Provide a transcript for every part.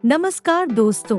नमस्कार दोस्तों,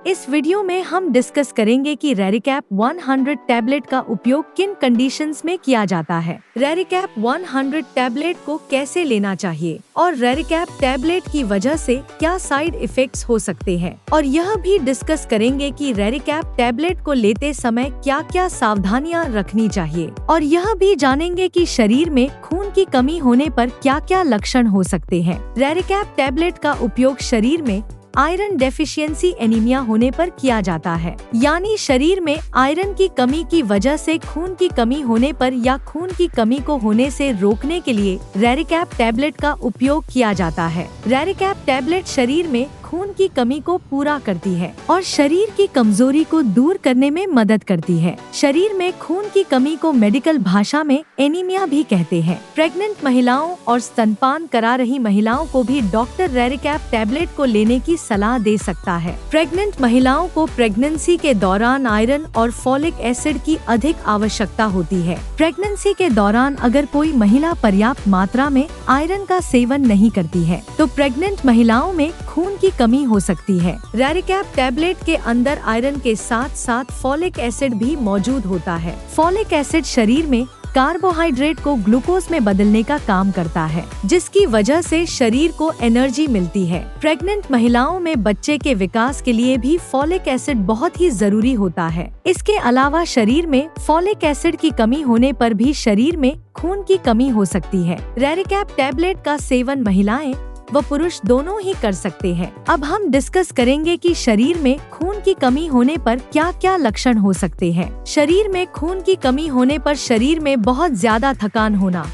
इस वीडियो में हम डिस्कस करेंगे कि रेरिकैप 100 टैबलेट का उपयोग किन कंडीशंस में किया जाता है, रेरिकैप 100 टैबलेट को कैसे लेना चाहिए और रेरिकैप टैबलेट की वजह से क्या साइड इफेक्ट्स हो सकते हैं, और यह भी डिस्कस करेंगे कि रेरिकैप टैबलेट को लेते समय क्या क्या सावधानियां रखनी चाहिए, और यह भी जानेंगे कि शरीर में खून की कमी होने पर क्या क्या लक्षण हो सकते हैं। रेरिकैप टैबलेट का उपयोग शरीर में आयरन डेफिशिएंसी एनीमिया होने पर किया जाता है, यानी शरीर में आयरन की कमी की वजह से खून की कमी होने पर या खून की कमी को होने से रोकने के लिए रेरिकैप टैबलेट का उपयोग किया जाता है। रेरिकैप टैबलेट शरीर में खून की कमी को पूरा करती है और शरीर की कमजोरी को दूर करने में मदद करती है। शरीर में खून की कमी को मेडिकल भाषा में एनीमिया भी कहते हैं। प्रेग्नेंट महिलाओं और स्तनपान करा रही महिलाओं को भी डॉक्टर रेरिकैप टैबलेट को लेने की सलाह दे सकता है। प्रेग्नेंट महिलाओं को प्रेगनेंसी के दौरान आयरन और फॉलिक एसिड की अधिक आवश्यकता होती है। प्रेगनेंसी के दौरान अगर कोई महिला पर्याप्त मात्रा में आयरन का सेवन नहीं करती है तो प्रेग्नेंट महिलाओं में खून की कमी हो सकती है। रेरिकैप टैबलेट के अंदर आयरन के साथ साथ फॉलिक एसिड भी मौजूद होता है। फॉलिक एसिड शरीर में कार्बोहाइड्रेट को ग्लूकोज में बदलने का काम करता है, जिसकी वजह से शरीर को एनर्जी मिलती है। प्रेग्नेंट महिलाओं में बच्चे के विकास के लिए भी फॉलिक एसिड बहुत ही जरूरी होता है। इसके अलावा शरीर में फॉलिक एसिड की कमी होने पर भी शरीर में खून की कमी हो सकती है। रेरिकैप टैबलेट का सेवन महिलाएं व पुरुष दोनों ही कर सकते हैं। अब हम डिस्कस करेंगे कि शरीर में खून की कमी होने पर क्या क्या लक्षण हो सकते हैं। शरीर में खून की कमी होने पर शरीर में बहुत ज्यादा थकान होना,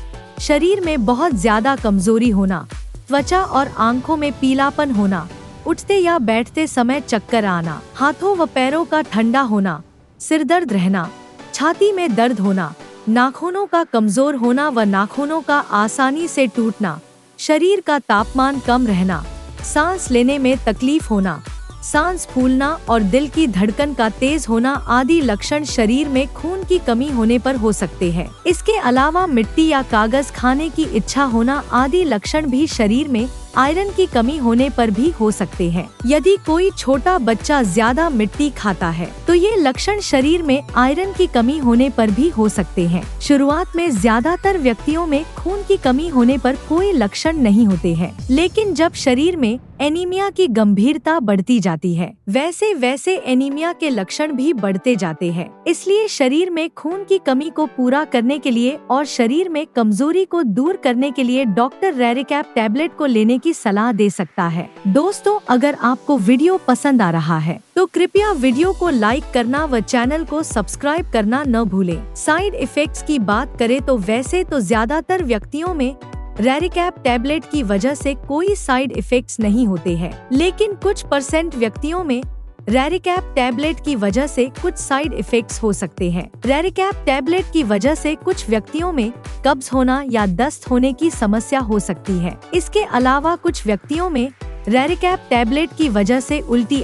शरीर में बहुत ज्यादा कमजोरी होना, त्वचा और आंखों में पीलापन होना, उठते या बैठते समय चक्कर आना, हाथों व पैरों का ठंडा होना, सिर दर्द रहना, छाती में दर्द होना, नाखूनों का कमजोर होना व नाखूनों का आसानी से टूटना, शरीर का तापमान कम रहना, सांस लेने में तकलीफ होना, सांस फूलना और दिल की धड़कन का तेज होना आदि लक्षण शरीर में खून की कमी होने पर हो सकते हैं। इसके अलावा मिट्टी या कागज खाने की इच्छा होना आदि लक्षण भी शरीर में आयरन की कमी होने पर भी हो सकते हैं। यदि कोई छोटा बच्चा ज्यादा मिट्टी खाता है तो ये लक्षण शरीर में आयरन की कमी होने पर भी हो सकते हैं। शुरुआत में ज्यादातर व्यक्तियों में खून की कमी होने पर कोई लक्षण नहीं होते हैं, लेकिन जब शरीर में एनीमिया की गंभीरता बढ़ती जाती है वैसे वैसे एनीमिया के लक्षण भी बढ़ते जाते हैं। इसलिए शरीर में खून की कमी को पूरा करने के लिए और शरीर में कमजोरी को दूर करने के लिए डॉक्टर रेरिकैप टैबलेट को लेने की सलाह दे सकता है। दोस्तों, अगर आपको वीडियो पसंद आ रहा है तो कृपया वीडियो को लाइक करना व चैनल को सब्सक्राइब करना न भूलें। साइड इफेक्ट्स की बात करें तो वैसे तो ज्यादातर व्यक्तियों में रेरिकैप टैबलेट की वजह से कोई साइड इफेक्ट्स नहीं होते हैं, लेकिन कुछ % व्यक्तियों में रेरिकैप टैबलेट की वजह से कुछ साइड इफेक्ट्स हो सकते हैं। रेरिकैप टैबलेट की वजह से कुछ व्यक्तियों में कब्ज होना या दस्त होने की समस्या हो सकती है। इसके अलावा कुछ व्यक्तियों में रेरिकैप टैबलेट की वजह से उल्टी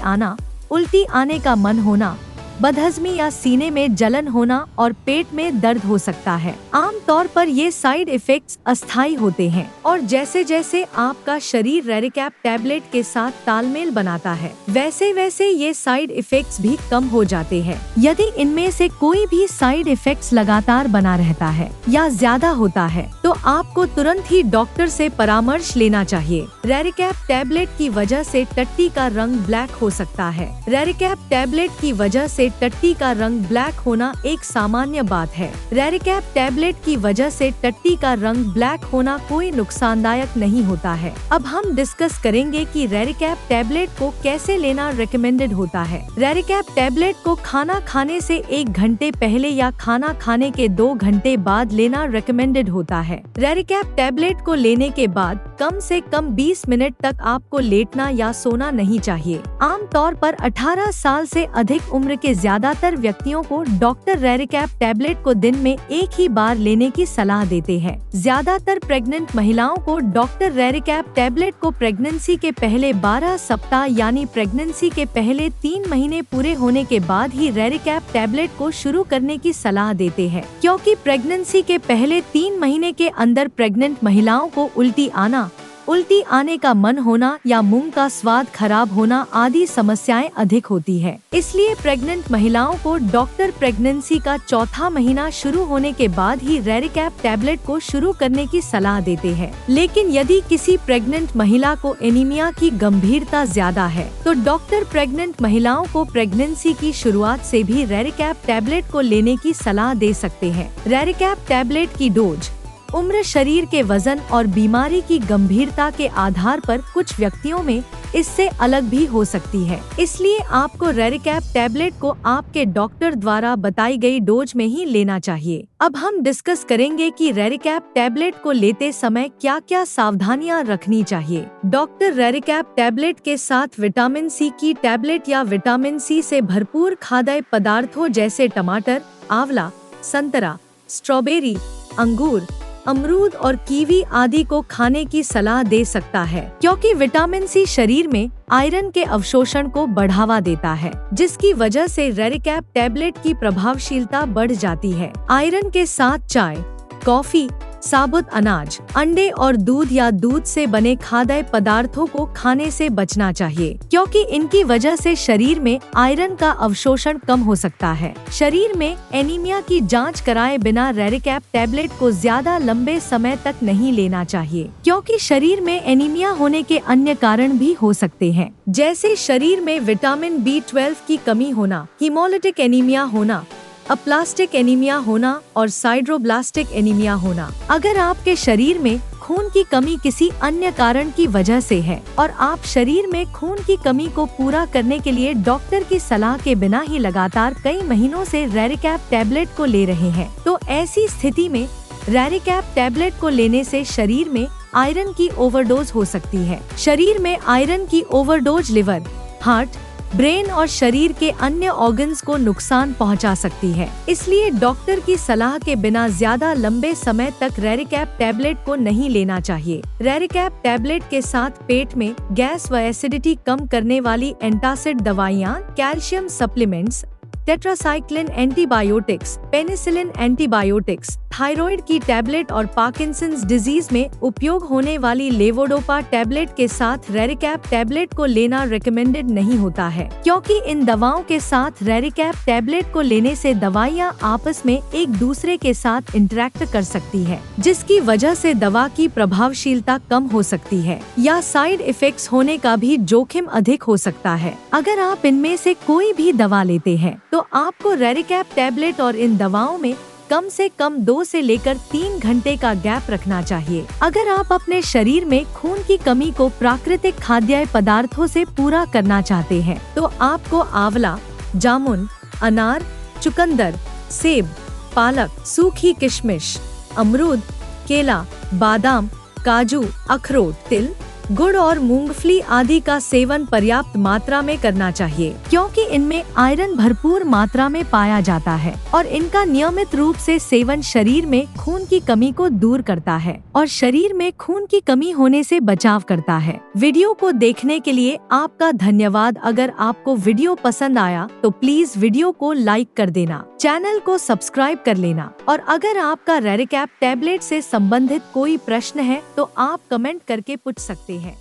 आने का मन होना, बदहजमी या सीने में जलन होना और पेट में दर्द हो सकता है। आमतौर पर ये साइड इफेक्ट्स अस्थायी होते हैं और जैसे जैसे आपका शरीर रेरिकैप टैबलेट के साथ तालमेल बनाता है वैसे वैसे ये साइड इफेक्ट्स भी कम हो जाते हैं। यदि इनमें से कोई भी साइड इफेक्ट्स लगातार बना रहता है या ज्यादा होता है तो आपको तुरंत ही डॉक्टर से परामर्श लेना चाहिए। रेरिकैप टैबलेट की वजह से टट्टी का रंग ब्लैक हो सकता है। रेरिकैप टैबलेट की वजह से टट्टी का रंग ब्लैक होना एक सामान्य बात है। रेरिकैप टैबलेट की वजह से टट्टी का रंग ब्लैक होना कोई नुकसानदायक नहीं होता है। अब हम डिस्कस करेंगे कि रेरिकैप टैबलेट को कैसे लेना रिकमेंडेड होता है। रेरिकैप टैबलेट को खाना खाने से 1 घंटे पहले या खाना खाने के 2 घंटे बाद लेना रिकमेंडेड होता है। रेरिकैप टैबलेट को लेने के बाद कम से कम 20 मिनट तक आपको लेटना या सोना नहीं चाहिए। आमतौर पर 18 साल से अधिक उम्र के ज्यादातर व्यक्तियों को डॉक्टर रेरिकैप टैबलेट को दिन में 1 ही बार लेने की सलाह देते हैं। ज्यादातर प्रेग्नेंट महिलाओं को डॉक्टर रेरिकैप टैबलेट को प्रेगनेंसी के पहले 12 सप्ताह यानी प्रेगनेंसी के पहले 3 महीने पूरे होने के बाद ही रेरिकैप टैबलेट को शुरू करने की सलाह देते हैं, क्योंकि प्रेगनेंसी के पहले 3 महीने के अंदर प्रेग्नेंट महिलाओं को उल्टी आना, उल्टी आने का मन होना या मुंह का स्वाद खराब होना आदि समस्याएं अधिक होती है। इसलिए प्रेग्नेंट महिलाओं को डॉक्टर प्रेगनेंसी का चौथा महीना शुरू होने के बाद ही रेरिकैप टैबलेट को शुरू करने की सलाह देते हैं। लेकिन यदि किसी प्रेग्नेंट महिला को एनीमिया की गंभीरता ज्यादा है तो डॉक्टर प्रेग्नेंट महिलाओं को प्रेगनेंसी की शुरुआत से भी रेरिकैप टैबलेट को लेने की सलाह दे सकते हैं। रेरिकैप टैबलेट की डोज उम्र, शरीर के वजन और बीमारी की गंभीरता के आधार पर कुछ व्यक्तियों में इससे अलग भी हो सकती है। इसलिए आपको रेरिकैप टैबलेट को आपके डॉक्टर द्वारा बताई गई डोज में ही लेना चाहिए। अब हम डिस्कस करेंगे कि रेरिकैप टैबलेट को लेते समय क्या क्या सावधानियां रखनी चाहिए। डॉक्टर रेरिकैप टैबलेट के साथ विटामिन सी की टैबलेट या विटामिन सी से भरपूर खाद्य पदार्थों जैसे टमाटर, आंवला, संतरा, स्ट्रॉबेरी, अंगूर, अमरूद और कीवी आदि को खाने की सलाह दे सकता है, क्योंकि विटामिन सी शरीर में आयरन के अवशोषण को बढ़ावा देता है, जिसकी वजह से रेरिकैप टैबलेट की प्रभावशीलता बढ़ जाती है। आयरन के साथ चाय, कॉफी, साबुत अनाज, अंडे और दूध या दूध से बने खाद्य पदार्थों को खाने से बचना चाहिए, क्योंकि इनकी वजह से शरीर में आयरन का अवशोषण कम हो सकता है। शरीर में एनीमिया की जांच कराए बिना रेरिकैप टैबलेट को ज्यादा लंबे समय तक नहीं लेना चाहिए, क्योंकि शरीर में एनीमिया होने के अन्य कारण भी हो सकते हैं, जैसे शरीर में विटामिन B12 की कमी होना, हीमोलिटिक एनीमिया होना, अप्लास्टिक एनीमिया होना और साइड्रोब्लास्टिक एनीमिया होना। अगर आपके शरीर में खून की कमी किसी अन्य कारण की वजह से है और आप शरीर में खून की कमी को पूरा करने के लिए डॉक्टर की सलाह के बिना ही लगातार कई महीनों से रेरिकैप टैबलेट को ले रहे हैं, तो ऐसी स्थिति में रेरिकैप टैबलेट को लेने से शरीर में आयरन की ओवरडोज हो सकती है। शरीर में आयरन की ओवरडोज लिवर, हार्ट, ब्रेन और शरीर के अन्य ऑर्गन्स को नुकसान पहुंचा सकती है। इसलिए डॉक्टर की सलाह के बिना ज्यादा लंबे समय तक रेरिकैप टैबलेट को नहीं लेना चाहिए। रेरिकैप टैबलेट के साथ पेट में गैस व एसिडिटी कम करने वाली एंटासिड दवाइयाँ, calcium supplements, tetracycline antibiotics, penicillin antibiotics, thyroid की टैबलेट और पार्किंसंस डिजीज में उपयोग होने वाली लेवोडोपा टैबलेट के साथ रेरिकैप टैबलेट को लेना रिकमेंडेड नहीं होता है, क्योंकि इन दवाओं के साथ रेरिकैप टैबलेट को लेने से दवाइयाँ आपस में एक दूसरे के साथ इंटरेक्ट कर सकती है, जिसकी वजह से दवा की प्रभावशीलता कम हो सकती है या साइड इफेक्ट्स होने का भी जोखिम अधिक हो सकता है। अगर आप इनमें से कोई भी दवा लेते हैं तो आपको रेरिकैप टैबलेट और इन दवाओं में कम से कम 2 से लेकर 3 घंटे का गैप रखना चाहिए। अगर आप अपने शरीर में खून की कमी को प्राकृतिक खाद्य पदार्थों से पूरा करना चाहते हैं तो आपको आंवला, जामुन, अनार, चुकंदर, सेब, पालक, सूखी किशमिश, अमरूद, केला, बादाम, काजू, अखरोट, तिल, गुड़ और मूंगफली आदि का सेवन पर्याप्त मात्रा में करना चाहिए, क्योंकि इनमें आयरन भरपूर मात्रा में पाया जाता है और इनका नियमित रूप से सेवन शरीर में खून की कमी को दूर करता है और शरीर में खून की कमी होने से बचाव करता है। वीडियो को देखने के लिए आपका धन्यवाद। अगर आपको वीडियो पसंद आया तो प्लीज वीडियो को लाइक कर देना, चैनल को सब्सक्राइब कर लेना और अगर आपका रेरिकैप टैबलेट से संबंधित कोई प्रश्न है तो आप कमेंट करके पूछ सकते हैं।